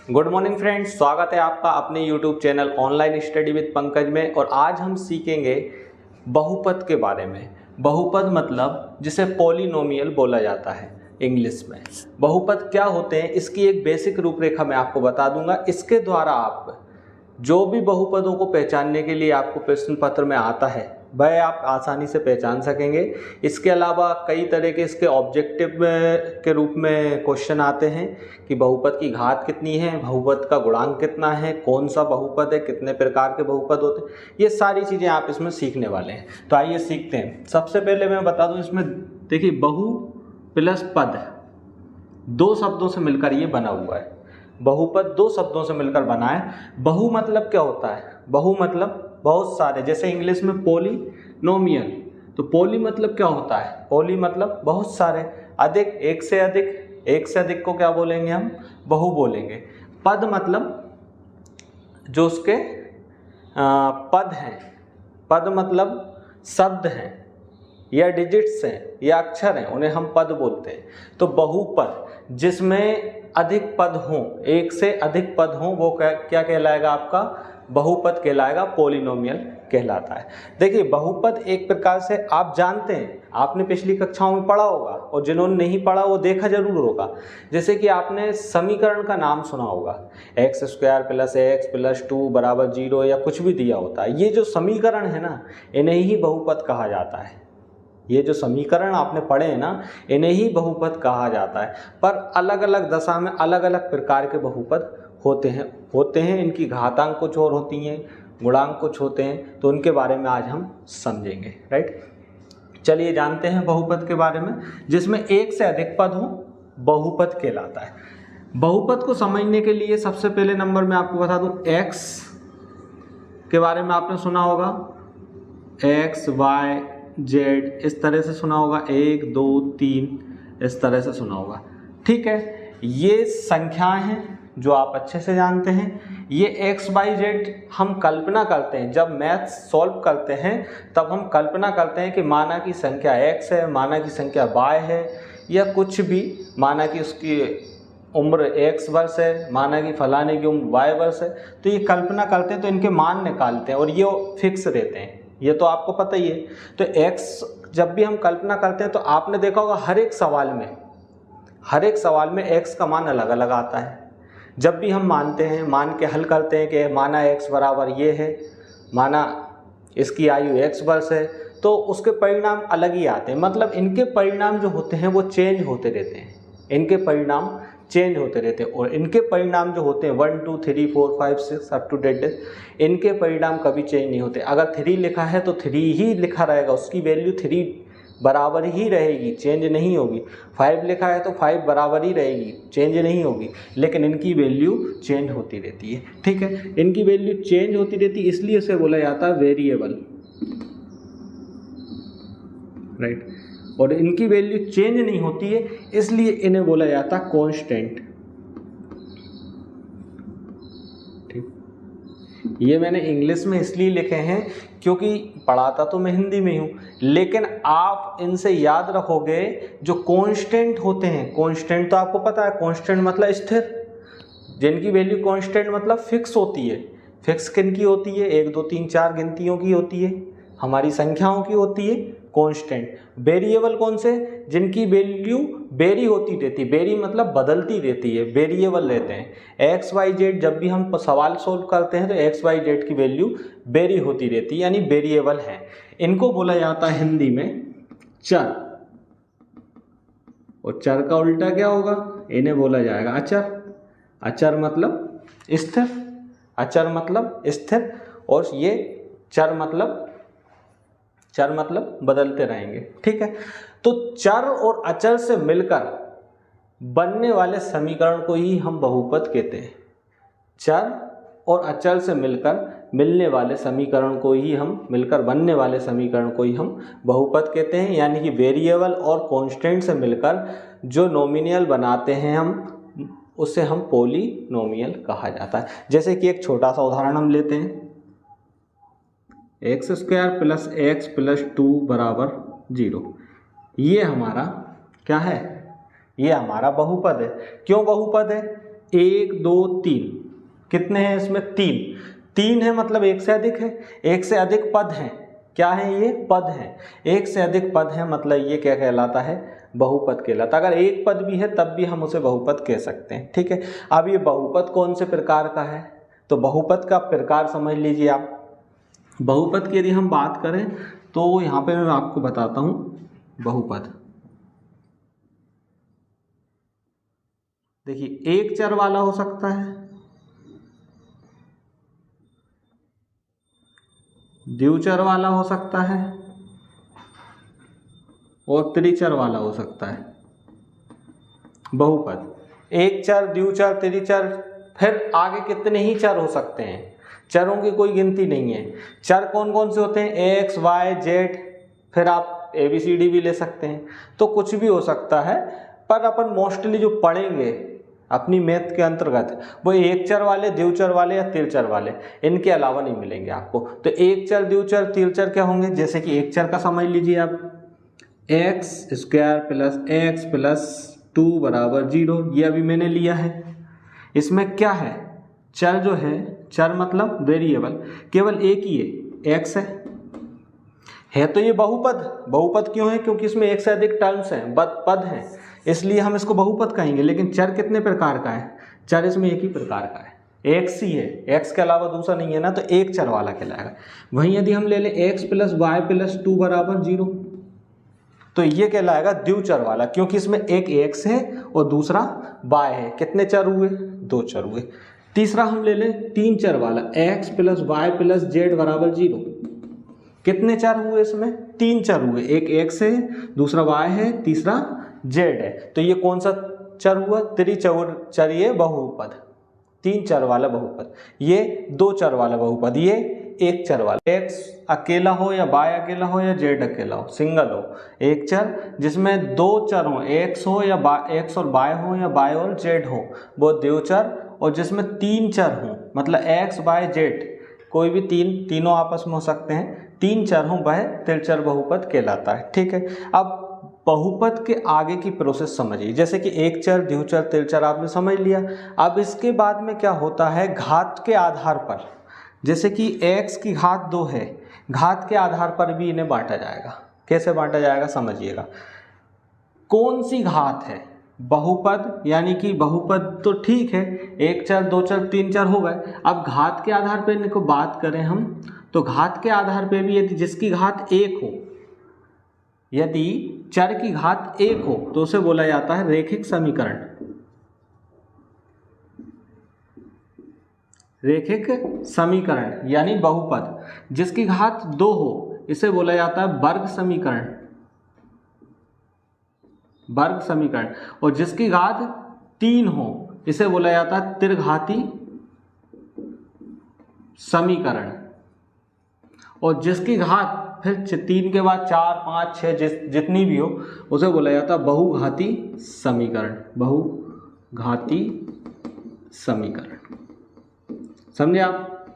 Good morning friends, स्वागत है आपका अपने YouTube channel online study with Pankaj में। और आज हम सीखेंगे बहुपद के बारे में। बहुपद मतलब जिसे पॉलिनोमियल बोला जाता है इंग्लिश में। बहुपद क्या होते हैं इसकी एक बेसिक रूपरेखा मैं आपको बता दूंगा। इसके द्वारा आप जो भी बहुपदों को पहचानने के लिए आपको प्रश्न पत्र में आता है वह आप आसानी से पहचान सकेंगे। इसके अलावा कई तरह के इसके ऑब्जेक्टिव के रूप में क्वेश्चन आते हैं कि बहुपद की घात कितनी है, बहुपद का गुणांक कितना है, कौन सा बहुपद है, कितने प्रकार के बहुपद होते हैं, ये सारी चीज़ें आप इसमें सीखने वाले हैं। तो आइए सीखते हैं। सबसे पहले मैं बता दूं, इसमें देखिए बहु प्लस पद दो शब्दों से मिलकर ये बना हुआ है। बहुपद दो शब्दों से मिलकर बना है। बहु मतलब क्या होता है? बहु मतलब बहुत सारे, जैसे इंग्लिश में पॉलिनोमियल, तो पॉली मतलब क्या होता है? पॉली मतलब बहुत सारे, अधिक, एक से अधिक, एक से अधिक को क्या बोलेंगे हम? बहु बोलेंगे। पद मतलब जो उसके पद हैं, पद मतलब शब्द हैं या डिजिट्स हैं या अक्षर हैं, उन्हें हम पद बोलते हैं। तो बहुपद जिसमें अधिक पद हों, एक से अधिक पद हों, वो क्या कहलाएगा? आपका बहुपद कहलाएगा, पॉलिनोमियल कहलाता है। देखिए बहुपद एक प्रकार से आप जानते हैं, आपने पिछली कक्षाओं में पढ़ा होगा, और जिन्होंने नहीं पढ़ा वो देखा जरूर होगा। जैसे कि आपने समीकरण का नाम सुना होगा, x² + x + 2 = 0 या कुछ भी दिया होता है। ये जो समीकरण है ना, इन्हें ही बहुपद कहा जाता है। ये जो समीकरण आपने पढ़े हैं ना, इन्हें ही बहुपद कहा जाता है। पर अलग अलग दशा में अलग अलग प्रकार के बहुपद होते हैं। इनकी घातांक कुछ और होती हैं, गुणांक कुछ होते हैं, तो उनके बारे में आज हम समझेंगे। राइट, चलिए जानते हैं बहुपद के बारे में। जिसमें एक से अधिक पद हो बहुपद कहलाता है। बहुपद को समझने के लिए सबसे पहले नंबर में आपको बता दूं, x के बारे में आपने सुना होगा, x, y, z इस तरह से सुना होगा, 1 2 3 इस तरह से सुना होगा। ठीक है, ये संख्याएं हैं जो आप अच्छे से जानते हैं। ये x, y, z हम कल्पना करते हैं, जब मैथ सॉल्व करते हैं तब हम कल्पना करते हैं कि माना की संख्या x है, माना की संख्या y है, या कुछ भी, माना कि उसकी उम्र x वर्ष है, माना कि फलाने की उम्र y वर्ष है। तो ये कल्पना करते हैं, तो इनके मान निकालते हैं और ये फिक्स रहते हैं, ये तो आपको पता ही है। तो x जब भी हम कल्पना करते हैं तो आपने देखा होगा हर एक सवाल में x का मान अलग अलग आता है। जब भी हम मानते हैं, मान के हल करते हैं कि माना x बराबर ये है, माना इसकी आयु x वर्ष है, तो उसके परिणाम अलग ही आते हैं। मतलब इनके परिणाम जो होते हैं वो चेंज होते रहते हैं, इनके परिणाम चेंज होते रहते हैं। और इनके परिणाम जो होते हैं 1 2 3 4 5 6 अप टू डेट, इनके परिणाम कभी चेंज नहीं होते। अगर 3 लिखा है तो 3 ही लिखा रहेगा, उसकी वैल्यू 3 बराबर ही रहेगी, चेंज नहीं होगी। 5 लिखा है तो 5 बराबर ही रहेगी, चेंज नहीं होगी। लेकिन इनकी वैल्यू चेंज होती रहती है। ठीक है, इनकी वैल्यू चेंज होती रहती है, इसलिए इसे बोला जाता है वेरिएबल। राइट, और इनकी वैल्यू चेंज नहीं होती है, इसलिए इन्हें बोला जाता है कांस्टेंट। ठीक, ये मैंने इंग्लिश में इसलिए लिखे हैं क्योंकि पढ़ाता तो मैं हिंदी में हूँ, लेकिन आप इनसे याद रखोगे जो कांस्टेंट होते हैं। कांस्टेंट तो आपको पता है, कांस्टेंट मतलब स्थिर, जिनकी वैल्यू कांस्टेंट मतलब फिक्स होती है। फिक्स किनकी होती है? 1 2 3 4 गिनतियों की होती है, हमारी संख्याओं की होती है कांस्टेंट। वेरिएबल कौन से? जिनकी वैल्यू वेरी होती रहती है, वेरी मतलब बदलती रहती है, वेरिएबल रहते हैं। x y z जब भी हम सवाल सोल्व करते हैं तो x y z की वैल्यू वेरी होती रहती है, यानी वेरिएबल है। इनको बोला जाता है हिंदी में चर, और चर का उल्टा क्या होगा? इन्हें बोला जाएगा अचर। अचर मतलब स्थिर, अचर मतलब स्थिर, और ये चर मतलब बदलते रहेंगे। ठीक है, तो चर और अचर से मिलकर बनने वाले समीकरण को ही हम बहुपद कहते हैं। चर और अचर से मिलकर मिलने वाले समीकरण को ही हम मिलकर बनने वाले समीकरण को ही हम बहुपद कहते हैं। यानी कि वेरिएबल और कांस्टेंट से मिलकर जो नोमिनियल बनाते हैं हम, उसे हम पॉलिनोमियल कहा जाता है। जैसे कि एक छोटा सा उदाहरण हम लेते हैं, x² + x + 2 = 0। ये हमारा क्या है? ये हमारा बहुपद है। क्यों बहुपद है? 1 2 3, कितने हैं इसमें? 3 है, मतलब एक से अधिक है, एक से अधिक पद हैं। क्या है ये? पद हैं। एक से अधिक पद है मतलब ये क्या कहलाता है? बहुपद कहलाता है। अगर एक पद भी है तब भी हम उसे बहुपद कह सकते हैं, ठीक है। अब ये बहुपद कौन से प्रकार का है? तो बहुपद का प्रकार समझ लीजिए आप। बहुपद की यदि हम बात करें तो यहाँ पे मैं आपको बताता हूँ बहुपद। देखिए, एक चर वाला हो सकता है, द्विचर वाला हो सकता है और त्रिचर वाला हो सकता है बहुपद। एक चर, द्विचर, त्रिचर, फिर आगे कितने ही चर हो सकते हैं। चरों की कोई गिनती नहीं है। चर कौन कौन से होते हैं? एक्स, वाई, जेड, फिर आप ABCD भी ले सकते हैं। तो कुछ भी हो सकता है, पर अपन मोस्टली जो पढ़ेंगे अपनी मैथ के अंतर्गत वो एक चर वाले, द्विचर वाले या त्रिचर वाले, इनके अलावा नहीं मिलेंगे आपको। तो एक चर, द्विचर, त्रिचर क्या होंगे? जैसे कि एक चर का समझ लीजिए आप, x square plus x plus 2 बराबर 0, ये अभी मैंने लिया है। इसमें क्या है? चर जो है, चर मतलब वेरिएबल, केवल एक ही है, एक्स है तो ये बहुपद। बहुपद क्यों है? क्योंकि इसमें एक से अधिक टर्म्स हैं, पद हैं, इसलिए हम इसको बहुपद कहेंगे। लेकिन चर कितने प्रकार का है? चर इसमें एक ही प्रकार का है, एक्स ही है, एक्स के अलावा दूसरा नहीं है ना, तो एक चर वाला कहलाएगा। वहीं यदि हम ले लें एक्स प्लस वाई प्लस 2 बराबर 0, तो ये कहलाएगा द्विचर वाला, क्योंकि इसमें एक एक्स है और दूसरा वाई है। कितने चर हुए? 2 चर हुए। तीसरा हम ले लें तीन चर वाला, x plus y plus z बराबर 0। कितने चर हुए इसमें? 3 चर हुए, एक एक्स है, दूसरा वाई है, तीसरा जेड है। तो ये कौन सा चर हुआ? त्रिचर, ये बहुपद, 3 चर वाला बहुपद। ये 2 चर वाला बहुपद, ये एक चर वाला। एक्स अकेला हो या वाई अकेला हो या जेड अकेला हो, सिंगल हो, एक चर जिसमें 2 चर हो, एक्स हो या एक्स और वाई हो या वाई और जेड हो, वो द्विचर। और जिसमें 3 चर हो, मतलब एक्स, वाई, जेड, कोई भी तीनों आपस में हो सकते हैं, 3 चर हो, वह त्रिचर बहुपद कहलाता है, ठीक है। अब बहुपद के आगे की प्रोसेस समझिए। जैसे कि एक चर, द्विचर, त्रिचर आपने समझ लिया। अब इसके बाद में क्या होता है? घात के आधार पर, जैसे कि x की घात 2 है, घात के आधार पर भी इन्हें बांटा जाएगा। कैसे बांटा जाएगा समझिएगा। कौन सी घात है? बहुपद, यानी कि बहुपद तो ठीक है, एक चर, 2 चर, 3 चर हो गए। अब घात के आधार पर इनको बात करें हम, तो घात के आधार पर भी यदि जिसकी घात 1 हो, यदि चर की घात 1 हो, तो उसे बोला जाता है रैखिक समीकरण। रैखिक समीकरण यानी बहुपद। जिसकी घात 2 हो, इसे बोला जाता है वर्ग समीकरण, वर्ग समीकरण। और जिसकी घात 3 हो, इसे बोला जाता है त्रिघाती समीकरण। और जिसकी घात फिर 3 के बाद 4, 5, 6 जितनी भी हो, उसे बोला जाता है बहुघाती समीकरण, बहुघाती समीकरण। समझे आप?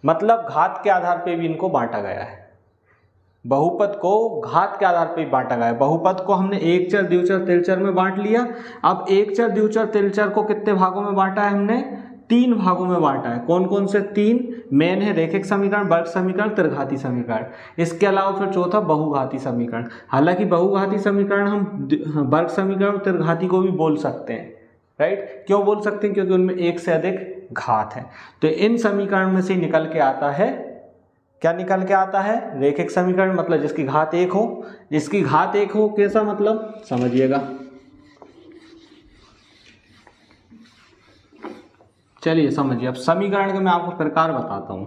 मतलब घात के आधार पे भी इनको बांटा गया है। बहुपद को घात के आधार पे बांटा गया है। बहुपद को हमने एक चर, द्विचर, त्रिचर में बांट लिया। अब एक चर, द्विचर, त्रिचर को कितने भागों में बांटा है हमने? 3 भागों में बांटा है। कौन कौन से 3? मेन है रैखिक समीकरण, वर्ग समीकरण, त्रिघाती समीकरण। इसके अलावा फिर चौथा बहुघाती समीकरण। हालांकि बहुघाती समीकरण हम वर्ग समीकरण, त्रिघाती को भी बोल सकते हैं, राइट? क्यों बोल सकते हैं? क्योंकि उनमें एक से अधिक घात है। तो इन समीकरण में से निकल के आता है, क्या निकल के आता है? रैखिक समीकरण, मतलब जिसकी घात 1 हो। जिसकी घात 1 हो कैसा मतलब समझिएगा। चलिए समझिए। अब समीकरण के मैं आपको प्रकार बताता हूं।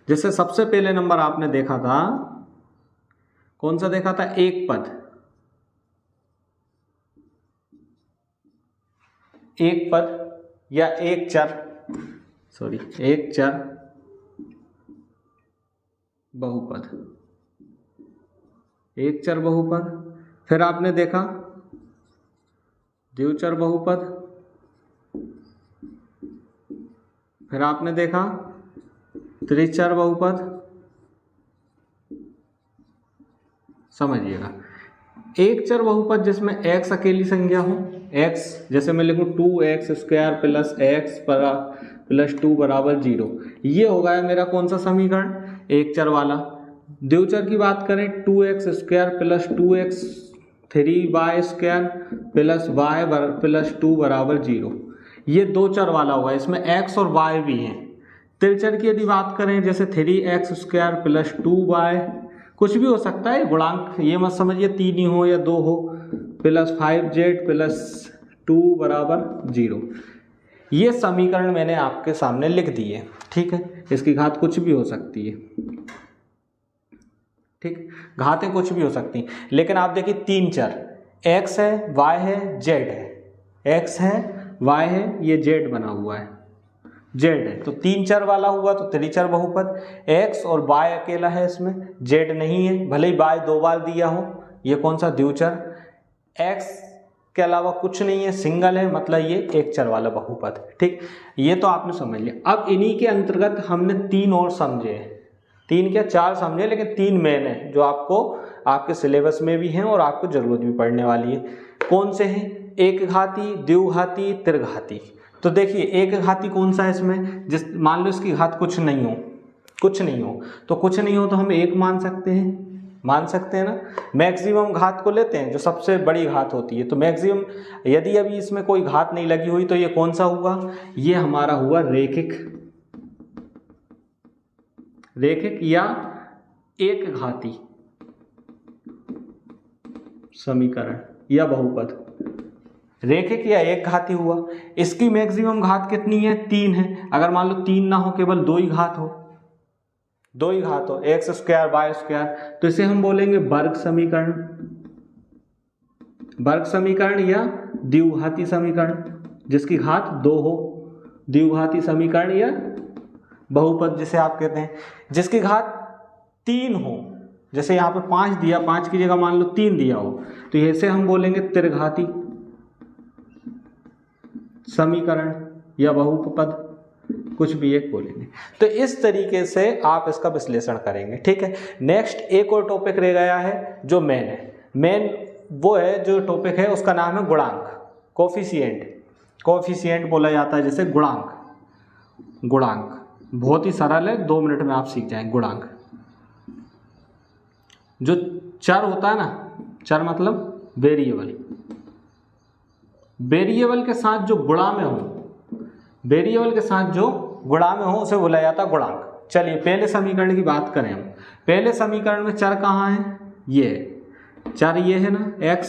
जैसे सबसे पहले नंबर आपने देखा था, कौन सा देखा था? एक पद, एक पद या एक चर, सॉरी, एक चर बहुपद, एक चर बहुपद। फिर आपने देखा द्विचर बहुपद, फिर आपने देखा त्रिचर बहुपद। समझिएगा, एक चर बहुपद जिसमें x अकेली संख्या हो, x, जैसे मैं लिखूँ 2x² प्लस x प्लस 2 बराबर 0, ये हो गया मेरा कौन सा समीकरण, एक चर वाला। द्विचर की बात करें 2x² plus 2x 3y² plus y plus 2 बराबर 0, ये दो चर वाला होगा, इसमें x और y भी हैं। त्रिचर की यदि बात करें जैसे 3x² प्लस 2y, कुछ भी हो सकता है गुणांक, ये मत समझिए 3 ही हो या 2 हो, प्लस 5z प्लस 2 बराबर 0। ये समीकरण मैंने आपके सामने लिख दिए, ठीक है। इसकी घात कुछ भी हो सकती है, ठीक, घातें कुछ भी हो सकती हैं, लेकिन आप देखिए 3 चर x है, y है, z है, x है, y है, ये z बना हुआ है, z है, तो 3 चर वाला हुआ तो त्रिचर बहुपद। x और y अकेला है, इसमें z नहीं है, भले ही y 2 बार दिया हो, ये कौन सा द्विचर, x के अलावा कुछ नहीं है, सिंगल है, मतलब ये एक चर वाला बहुपद, ठीक। ये तो आपने समझ लिया। अब इन्हीं के अंतर्गत हमने 3 और समझे, 3 क्या 4 समझे, लेकिन 3 मेन है जो आपको आपके सिलेबस में भी हैं और आपको जरूरत भी पड़ने वाली है। कौन से हैं, एक घाती, द्विघाती, त्रिघाती। तो देखिए एक घाती कौन सा है इसमें, जिस मान लो इसकी घात कुछ नहीं हो, कुछ नहीं हो, तो कुछ नहीं हो तो हम एक मान सकते हैं, मान सकते हैं ना। मैक्सिमम घात को लेते हैं जो सबसे बड़ी घात होती है, तो मैक्सिमम, यदि अभी इसमें कोई घात नहीं लगी हुई तो ये कौन सा हुआ, ये हमारा हुआ रेखिक, रेखिक या एक घाती समीकरण या बहुपद, रेखिक या एक घाती हुआ। इसकी मैक्सिमम घात कितनी है, 3 है। अगर मान लो 3 ना हो, केवल 2 ही घात हो, 2 ही घात हो, x² y², तो इसे हम बोलेंगे वर्ग समीकरण, वर्ग समीकरण या द्विघाती समीकरण, जिसकी घात 2 हो, द्विघाती समीकरण या बहुपद जिसे आप कहते हैं, जिसकी घात 3 हो, जैसे यहाँ पे 5 दिया, 5 की जगह मान लो 3 दिया हो, तो इसे हम बोलेंगे त्रिघाती समीकरण या बहुपद, कुछ भी एक बोलेंगे। तो इस तरीके से आप इसका विश्लेषण करेंगे, ठीक है। नेक्स्ट एक और टॉपिक रह गया है जो मेन है, मेन वो है जो टॉपिक है उसका नाम है गुणांक, कोफिशिएंट, कोफिशिएंट बोला जाता है जैसे गुणांक, गुणांक बहुत ही सरल है, 2 मिनट में आप सीख जाएंगे। गुणांक जो चर होता है ना, चर मतलब वेरिएबल, वेरिएबल के साथ जो गुणा में हो, वेरिएबल के साथ जो गुणा में हो उसे बोला जाता है गुणांक। चलिए पहले समीकरण की बात करें हम, पहले समीकरण में चर कहाँ है, ये चर ये है ना x,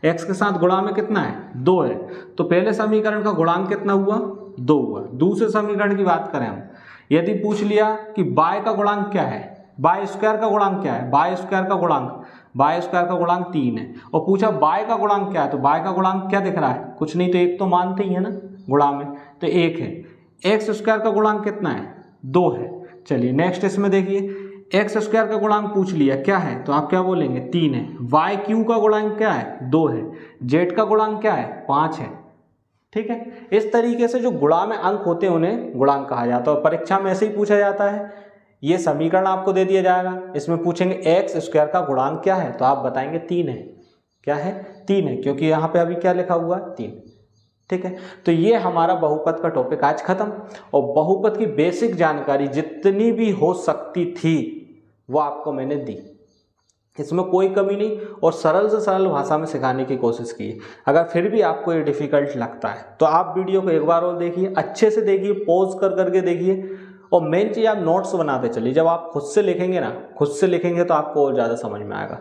x के साथ गुणा में कितना है 2 है, तो पहले समीकरण का गुणांक कितना हुआ 2 हुआ। दूसरे समीकरण की बात करें हम, यदि पूछ लिया कि y का गुणांक क्या है, y² का गुणांक क्या है, y² का गुणांक, y² का गुणांक 3 है, और पूछा y का गुणांक क्या है, तो y का गुणांक क्या दिख रहा है, कुछ नहीं, तो एक तो मानते ही है ना गुणा में, तो 1 है। x² का गुणांक कितना है 2 है। चलिए नेक्स्ट इसमें देखिए, x² का गुणांक पूछ लिया क्या है, तो आप क्या बोलेंगे 3 है। yq का गुणांक क्या है 2 है, z का गुणांक क्या है 5 है, ठीक है। इस तरीके से जो गुणा में अंक होते हैं उन्हें गुणांक कहा जाता है, और परीक्षा में ऐसे ही पूछा जाता है। ये समीकरण आपको दे दिया जाएगा, इसमें पूछेंगे x² का गुणांक क्या है, तो आप बताएंगे 3 है, क्या है 3 है, क्योंकि यहाँ पे अभी क्या लिखा हुआ है 3, ठीक है। तो ये हमारा बहुपद का टॉपिक आज खत्म, और बहुपद की बेसिक जानकारी जितनी भी हो सकती थी वो आपको मैंने दी, इसमें कोई कमी नहीं, और सरल से सरल भाषा में सिखाने की कोशिश की। अगर फिर भी आपको ये डिफिकल्ट लगता है तो आप वीडियो को एक बार और देखिए, अच्छे से देखिए, पॉज कर करके देखिए, और मेन चीज़ आप नोट्स बनाते चलिए। जब आप खुद से लिखेंगे ना, खुद से लिखेंगे तो आपको और ज़्यादा समझ में आएगा।